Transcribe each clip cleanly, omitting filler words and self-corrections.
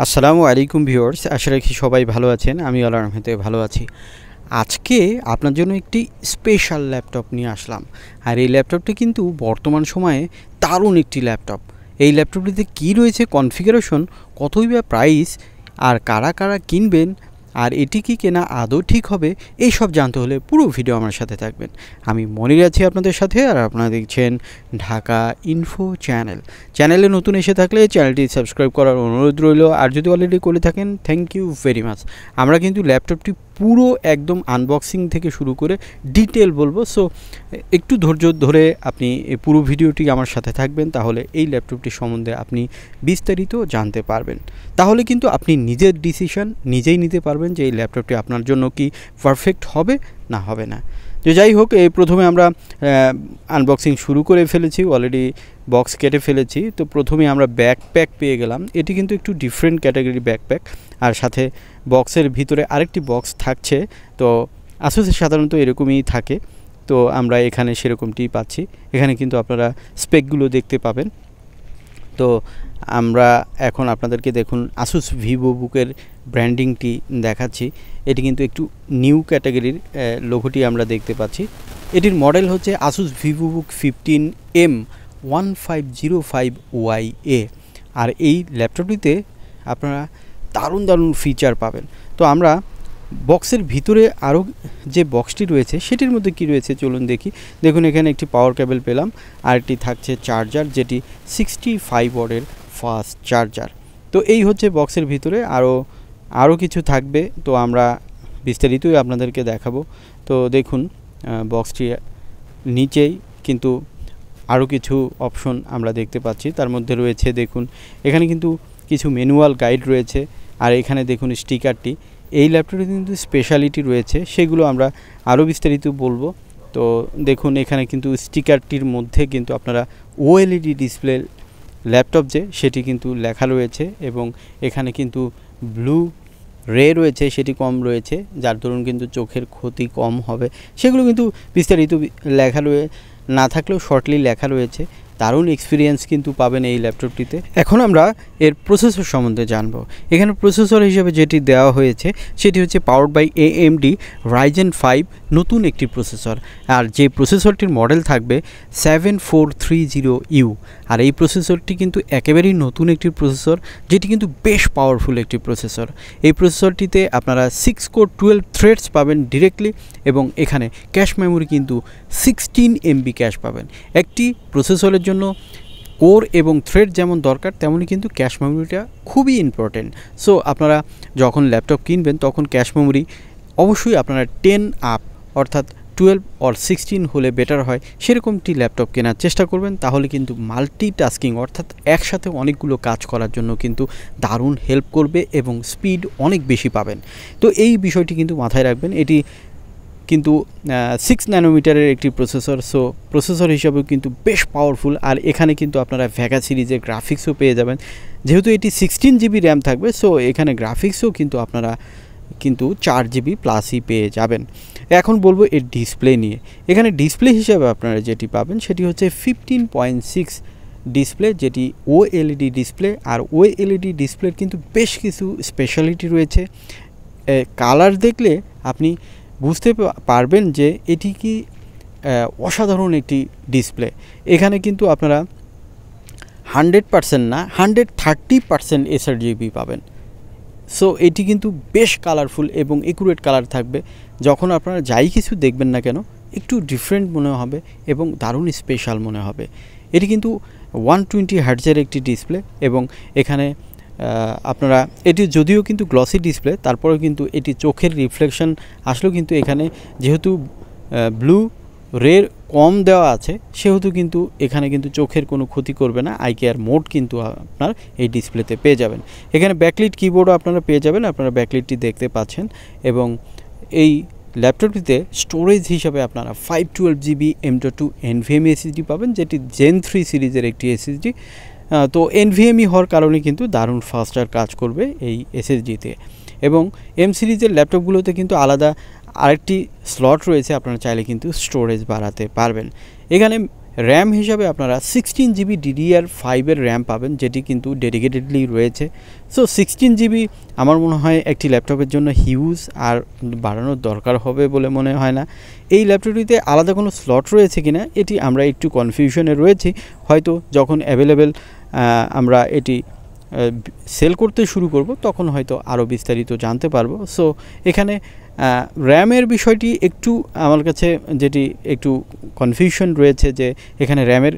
আসসালামু আলাইকুম ভিউয়ার্স, আশা রাখি সবাই ভালো আছেন। আমি আল্লাহর রহমতে ভালো আছি। আজকে আপনার জন্য একটি স্পেশাল ল্যাপটপ নিয়ে আসলাম। আর এই ল্যাপটপটি কিন্তু বর্তমান সময়ে দারুণ একটি ল্যাপটপ। এই ল্যাপটপটিতে কী রয়েছে, কনফিগারেশন, কতই বা প্রাইস, আর কারা কারা কিনবেন, আর এটি কি কেনা আদৌ ঠিক হবে, এই সব জানতে হলে পুরো ভিডিও আমার সাথে থাকবেন। আমি মনির আছি আপনাদের সাথে, আর আপনারা দেখছেন ঢাকা ইনফো চ্যানেলে নতুন এসে থাকলে চ্যানেলটি সাবস্ক্রাইব করার অনুরোধ রইল, আর যদি অলরেডি করে থাকেন থ্যাংক ইউ ভেরি মাচ। আমরা কিন্তু ল্যাপটপটি পুরো একদম আনবক্সিং থেকে শুরু করে ডিটেল বলবো, সো একটু ধৈর্য ধরে আপনি এই পুরো ভিডিওটি আমার সাথে থাকবেন, তাহলে এই ল্যাপটপটি সম্বন্ধে আপনি বিস্তারিত জানতে পারবেন। তাহলে কিন্তু আপনি নিজের ডিসিশন নিজেই নিতে পারবেন যে এই ল্যাপটপটি আপনার জন্য কি পারফেক্ট হবে না হবে না। তো যাই হোক, এই প্রথমে আমরা আনবক্সিং শুরু করে ফেলেছি, অলরেডি বক্স কেটে ফেলেছি। তো প্রথমে আমরা ব্যাকপ্যাক পেয়ে গেলাম। এটি কিন্তু একটু ডিফারেন্ট ক্যাটাগরি ব্যাকপ্যাক, আর সাথে বক্সের ভিতরে আরেকটি বক্স থাকছে। তো আসুসে সাধারণত এরকমই থাকে, তো আমরা এখানে সেরকমটি পাচ্ছি। এখানে কিন্তু আপনারা স্পেকগুলো দেখতে পাবেন। তো আমরা এখন আপনাদেরকে দেখুন আসুস ভিভোবুকের ব্র্যান্ডিংটি দেখাচ্ছি। এটি কিন্তু একটু নিউ ক্যাটাগরির লোগোটি আমরা দেখতে পাচ্ছি। এটির মডেল হচ্ছে আসুস ভিভোবুক 15M1505YA। আর এই ল্যাপটপটিতে আপনারা দারুণ দারুণ ফিচার পাবেন। তো আমরা বক্সের ভিতরে আরও যে বক্সটি রয়েছে সেটির মধ্যে কি রয়েছে চলুন দেখি। দেখুন, এখানে একটি পাওয়ার কেবল পেলাম, আর একটি থাকছে চার্জার, যেটি 65 ওয়াটের ফাস্ট চার্জার। তো এই হচ্ছে বক্সের ভিতরে, আরও কিছু থাকবে, তো আমরা বিস্তারিতই আপনাদেরকে দেখাবো। তো দেখুন, বক্সটি নিচেই কিন্তু আরও কিছু অপশন আমরা দেখতে পাচ্ছি। তার মধ্যে রয়েছে, দেখুন এখানে কিন্তু কিছু ম্যানুয়াল গাইড রয়েছে, আর এখানে দেখুন স্টিকারটি। এই ল্যাপটপে কিন্তু স্পেশালিটি রয়েছে, সেগুলো আমরা আরও বিস্তারিত বলবো। তো দেখুন, এখানে কিন্তু স্টিকারটির মধ্যে কিন্তু আপনারা ওএলইডি ডিসপ্লে ল্যাপটপ যে সেটি কিন্তু লেখা রয়েছে, এবং এখানে কিন্তু ব্লু রে রয়েছে, সেটি কম রয়েছে, যার দরুন কিন্তু চোখের ক্ষতি কম হবে। সেগুলো কিন্তু বিস্তারিত লেখা না থাকলেও শর্টলি লেখা রয়েছে। দারুণ এক্সপিরিয়েন্স কিন্তু পাবেন এই ল্যাপটপটিতে। এখন আমরা এর প্রসেসর সম্বন্ধে জানব। এখানে প্রসেসর হিসেবে যেটি দেওয়া হয়েছে সেটি হচ্ছে পাওয়ার্ড বাই AMD Ryzen 5 নতুন একটি প্রসেসর, আর যে প্রসেসরটির মডেল থাকবে 7430U। আর এই প্রসেসরটি কিন্তু একেবারেই নতুন একটি প্রসেসর, যেটি কিন্তু বেশ পাওয়ারফুল একটি প্রসেসর। এই প্রসেসরটিতে আপনারা 6 কোর 12 থ্রেডস পাবেন ডিরেক্টলি, এবং এখানে ক্যাশ মেমোরি কিন্তু 16 MB ক্যাশ পাবেন। একটি প্রসেসরের জন্য কোর এবং থ্রেড যেমন দরকার, তেমনই কিন্তু ক্যাশ মেমোরিটা খুবই ইম্পর্টেন্ট। সো আপনারা যখন ল্যাপটপ কিনবেন তখন ক্যাশ মেমোরি অবশ্যই আপনারা 10 আপ, অর্থাৎ 12 or 16 হলে বেটার হয়, সেরকমটি ল্যাপটপ কেনার চেষ্টা করবেন। তাহলে কিন্তু মাল্টিটাস্কিং, অর্থাৎ একসাথে অনেকগুলো কাজ করার জন্য কিন্তু দারুণ হেল্প করবে, এবং স্পিড অনেক বেশি পাবেন। তো এই বিষয়টি কিন্তু মাথায় রাখবেন। এটি কিন্তু 6 ন্যানোমিটারের একটি প্রসেসর, সো প্রসেসর হিসাবেও কিন্তু বেশ পাওয়ারফুল। আর এখানে কিন্তু আপনারা ভেগা সিরিজের গ্রাফিক্সও পেয়ে যাবেন। যেহেতু এটি 16 GB র্যাম থাকবে, সো এখানে গ্রাফিক্সও কিন্তু আপনারা কিন্তু 4 GB প্লাসই পেয়ে যাবেন। এখন বলবো এর ডিসপ্লে নিয়ে। এখানে ডিসপ্লে হিসাবে আপনারা যেটি পাবেন সেটি হচ্ছে 15.6 ডিসপ্লে, যেটি OLED ডিসপ্লে। আর OLED ডিসপ্লের কিন্তু বেশ কিছু স্পেশালিটি রয়েছে। কালার দেখলে আপনি বুঝতে পারবেন যে এটি কি অসাধারণ একটি ডিসপ্লে। এখানে কিন্তু আপনারা 100% না, 130% sRGB পাবেন। সো এটি কিন্তু বেশ কালারফুল এবং একুরেট কালার থাকবে। যখন আপনারা যাই কিছু দেখবেন না কেন একটু ডিফারেন্ট মনে হবে এবং দারুণ স্পেশাল মনে হবে। এটি কিন্তু 120 হার্টজের একটি ডিসপ্লে, এবং এখানে আপনারা এটি যদিও কিন্তু গ্লসি ডিসপ্লে, তারপরেও কিন্তু এটি চোখের রিফ্লেকশন আসলেও কিন্তু এখানে যেহেতু ব্লু রে কম দেওয়া আছে, সেহেতু কিন্তু এখানে কিন্তু চোখের কোনো ক্ষতি করবে না। আই কেয়ার মোড কিন্তু আপনার এই ডিসপ্লেতে পেয়ে যাবেন। এখানে ব্যাকলিট কিবোর্ডও আপনারা পেয়ে যাবেন, আপনারা ব্যাকলিটটি দেখতে পাচ্ছেন। এবং এই ল্যাপটপটিতে স্টোরেজ হিসাবে আপনারা 512 GB M.2 NVMe SSD পাবেন, যেটি Gen 3 সিরিজের একটি SSD। তো NVMe হওয়ার কারণে কিন্তু দারুণ ফাস্টার কাজ করবে এই SSDতে। এবং M সিরিজের ল্যাপটপগুলোতে কিন্তু আলাদা আরেকটি স্লট রয়েছে, আপনারা চাইলে কিন্তু স্টোরেজ বাড়াতে পারবেন। এখানে র্যাম হিসাবে আপনারা 16GB DDR5 র্যাম পাবেন, যেটি কিন্তু ডেডিকেটেডলি রয়েছে। সো 16GB আমার মনে হয় একটি ল্যাপটপের জন্য হিউজ, আর বাড়ানোর দরকার হবে বলে মনে হয় না। এই ল্যাপটপটিতে আলাদা কোনো স্লট রয়েছে কিনা এটি আমরা একটু কনফিউশনে রয়েছি, হয়তো যখন অ্যাভেলেবেল আমরা এটি সেল করতে শুরু করব তখন হয়তো আরও বিস্তারিত জানতে পারবো। সো এখানে র্যামের বিষয়টি একটু আমার কাছে যেটি একটু কনফিউশন রয়েছে যে এখানে র্যামের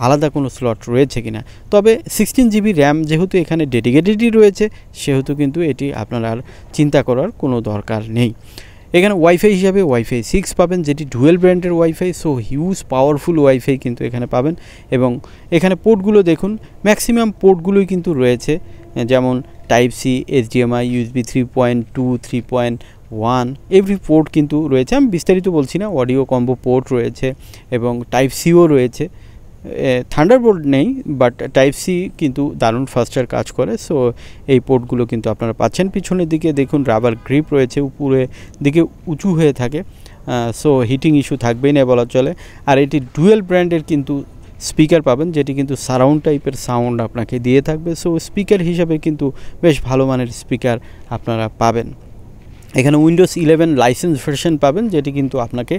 আলাদা কোনো স্লট রয়েছে কিনা। তবে 16GB র্যাম যেহেতু এখানে ডেডিকেটেডই রয়েছে, সেহেতু কিন্তু এটি আপনার আর চিন্তা করার কোনো দরকার নেই। এখানে ওয়াইফাই হিসাবে ওয়াইফাই 6 পাবেন, যেটি ডুয়েল ব্র্যান্ডের wifi. So huge powerful wifi কিন্তু এখানে পাবেন। এবং এখানে পোর্টগুলো দেখুন, ম্যাক্সিমাম পোর্টগুলোই কিন্তু রয়েছে, যেমন type C, HDMI, USB 3.2, 3.1 every port কিন্তু রয়েছে। আমি বিস্তারিত বলছি না, অডিও কম্বো পোর্ট রয়েছে এবং টাইপ সিও রয়েছে। থান্ডারবোল্ট নেই, বাট টাইপ সি কিন্তু দারুণ ফাস্টার কাজ করে। সো এই পোর্টগুলো কিন্তু আপনারা পাচ্ছেন। পিছনের দিকে দেখুন রাবার গ্রিপ রয়েছে, উপরে দিকে উঁচু হয়ে থাকে। সো হিটিং ইস্যু থাকবেই না বলা চলে। আর এটি ডুয়েল ব্র্যান্ডের কিন্তু স্পিকার পাবেন, যেটি কিন্তু সারাউন্ড টাইপের সাউন্ড আপনাকে দিয়ে থাকবে। সো স্পিকার হিসাবে কিন্তু বেশ ভালো মানের স্পিকার আপনারা পাবেন। এখানে উইন্ডোজ 11 লাইসেন্স ভার্সন পাবেন, যেটি কিন্তু আপনাকে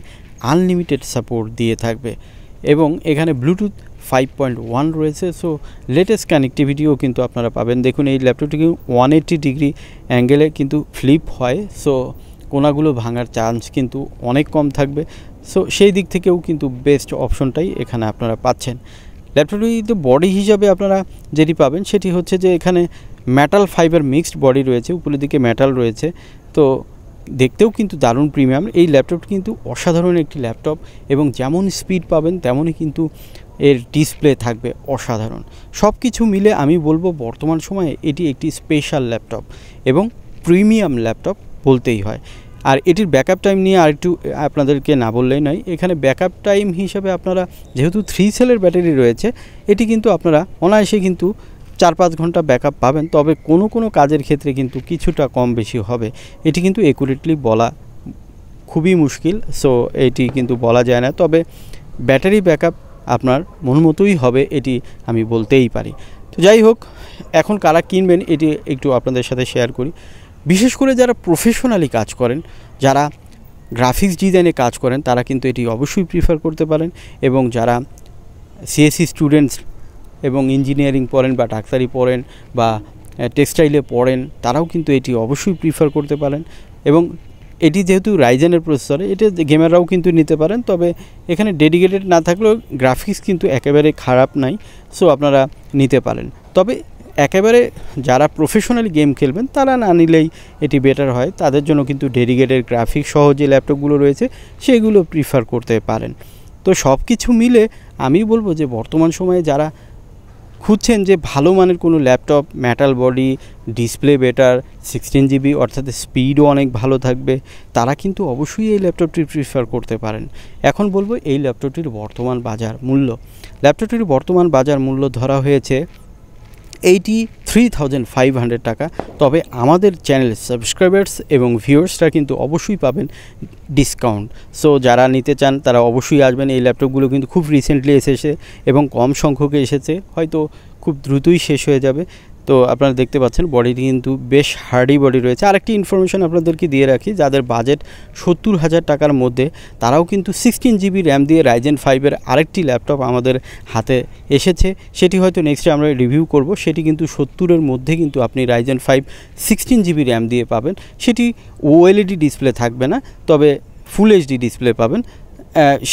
আনলিমিটেড সাপোর্ট দিয়ে থাকবে। এবং এখানে ব্লুটুথ 5.1 রয়েছে। সো লেটেস্ট কানেক্টিভিটিও কিন্তু আপনারা পাবেন। দেখুন এই ল্যাপটপটি 180 ডিগ্রি অ্যাঙ্গেলে কিন্তু ফ্লিপ হয়। সো কোনাগুলো ভাঙার চান্স কিন্তু অনেক কম থাকবে। সো সেই দিক থেকেও কিন্তু বেস্ট অপশনটাই এখানে আপনারা পাচ্ছেন। ল্যাপটপটিতে বডি হিসাবে আপনারা যেটি পাবেন সেটি হচ্ছে যে এখানে মেটাল ফাইবার মিক্সড বডি রয়েছে, উপরের দিকে মেটাল রয়েছে। তো দেখতেও কিন্তু দারুণ প্রিমিয়াম। এই ল্যাপটপটি কিন্তু অসাধারণ একটি ল্যাপটপ, এবং যেমন স্পিড পাবেন তেমনই কিন্তু এর ডিসপ্লে থাকবে অসাধারণ। সব কিছু মিলে আমি বলবো বর্তমান সময়ে এটি একটি স্পেশাল ল্যাপটপ এবং প্রিমিয়াম ল্যাপটপ বলতেই হয়। আর এটির ব্যাকআপ টাইম নিয়ে আরেকটু আপনাদেরকে না বললেই নয়। এখানে ব্যাকআপ টাইম হিসাবে আপনারা যেহেতু 3 সেলের ব্যাটারি রয়েছে, এটি কিন্তু আপনারা অনায়াসে কিন্তু 4-5 ঘন্টা ব্যাকআপ পাবেন। তবে কোনো কোনো কাজের ক্ষেত্রে কিন্তু কিছুটা কম বেশি হবে, এটি কিন্তু অ্যাকুরেটলি বলা খুবই মুশকিল। সো এটি কিন্তু বলা যায় না, তবে ব্যাটারি ব্যাকআপ আপনার মন মতোই হবে, এটি আমি বলতেই পারি। তো যাই হোক, এখন কারা কিনবেন এটি একটু আপনাদের সাথে শেয়ার করি। বিশেষ করে যারা প্রফেশনালি কাজ করেন, যারা গ্রাফিক্স ডিজাইনে কাজ করেন, তারা কিন্তু এটি অবশ্যই প্রিফার করতে পারেন। এবং যারা সিএসসি স্টুডেন্টস এবং ইঞ্জিনিয়ারিং পড়েন বা ডাক্তারি পড়েন বা টেক্সটাইলে পড়েন, তারাও কিন্তু এটি অবশ্যই প্রিফার করতে পারেন। এবং এটি যেহেতু রাইজেনের প্রসেসর, এটা গেমাররাও কিন্তু নিতে পারেন। তবে এখানে ডেডিকেটেড না থাকলেও গ্রাফিক্স কিন্তু একেবারে খারাপ নাই, সো আপনারা নিতে পারেন। তবে একেবারে যারা প্রফেশনালি গেম খেলবেন তারা না নিলেই এটি বেটার হয়। তাদের জন্য কিন্তু ডেডিকেটেড গ্রাফিক্স সহ যে ল্যাপটপগুলো রয়েছে সেগুলো প্রিফার করতে পারেন। তো সব কিছু মিলে আমি বলবো যে বর্তমান সময়ে যারা খুঁজছেন যে ভালো মানের কোনো laptop, metal body, display better, 16GB অর্থাৎ স্পিডও অনেক ভালো থাকবে, তারা কিন্তু অবশ্যই এই ল্যাপটপটি প্রিফার করতে পারেন। এখন বলবো এই ল্যাপটপটির বর্তমান বাজার মূল্য। ল্যাপটপটির বর্তমান বাজার মূল্য ধরা হয়েছে 83,500 টাকা। তবে আমাদের চ্যানেল সাবস্ক্রাইবার্স এবং ভিউয়ার্সরা কিন্তু অবশ্যই পাবেন ডিসকাউন্ট। সো যারা নিতে চান তারা অবশ্যই আসবেন। এই ল্যাপটপগুলো কিন্তু খুব রিসেন্টলি এসেছে এবং কম সংখ্যকে এসেছে, হয়তো খুব দ্রুতই শেষ হয়ে যাবে। তো আপনারা দেখতে পাচ্ছেন বডিটি কিন্তু বেশ হার্ডি বডি রয়েছে। আরেকটি ইনফরমেশন আপনাদেরকে দিয়ে রাখি, যাদের বাজেট 70,000 টাকার মধ্যে, তারাও কিন্তু 16GB র্যাম দিয়ে রাইজেন 5 আরেকটি ল্যাপটপ আমাদের হাতে এসেছে। সেটি হয়তো নেক্সটে আমরা রিভিউ করব। সেটি কিন্তু 70-এর মধ্যে কিন্তু আপনি রাইজেন 5 16GB র্যাম দিয়ে পাবেন। সেটি OLED ডিসপ্লে থাকবে না, তবে ফুল HD ডিসপ্লে পাবেন।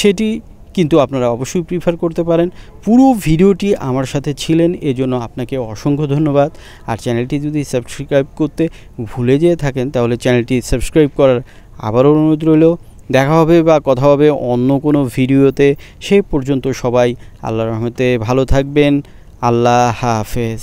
সেটি কিন্তু আপনারা অবশ্যই প্রিফার করতে পারেন। পুরো ভিডিওটি আমার সাথে ছিলেন, এজন্য আপনাকে অসংখ্য ধন্যবাদ। আর চ্যানেলটি যদি সাবস্ক্রাইব করতে ভুলে যেয়ে থাকেন তাহলে চ্যানেলটি সাবস্ক্রাইব করার আবারও অনুরোধ রইল। দেখা হবে বা কথা হবে অন্য কোনো ভিডিওতে। সেই পর্যন্ত সবাই আল্লাহর রহমতে ভালো থাকবেন। আল্লাহ হাফেজ।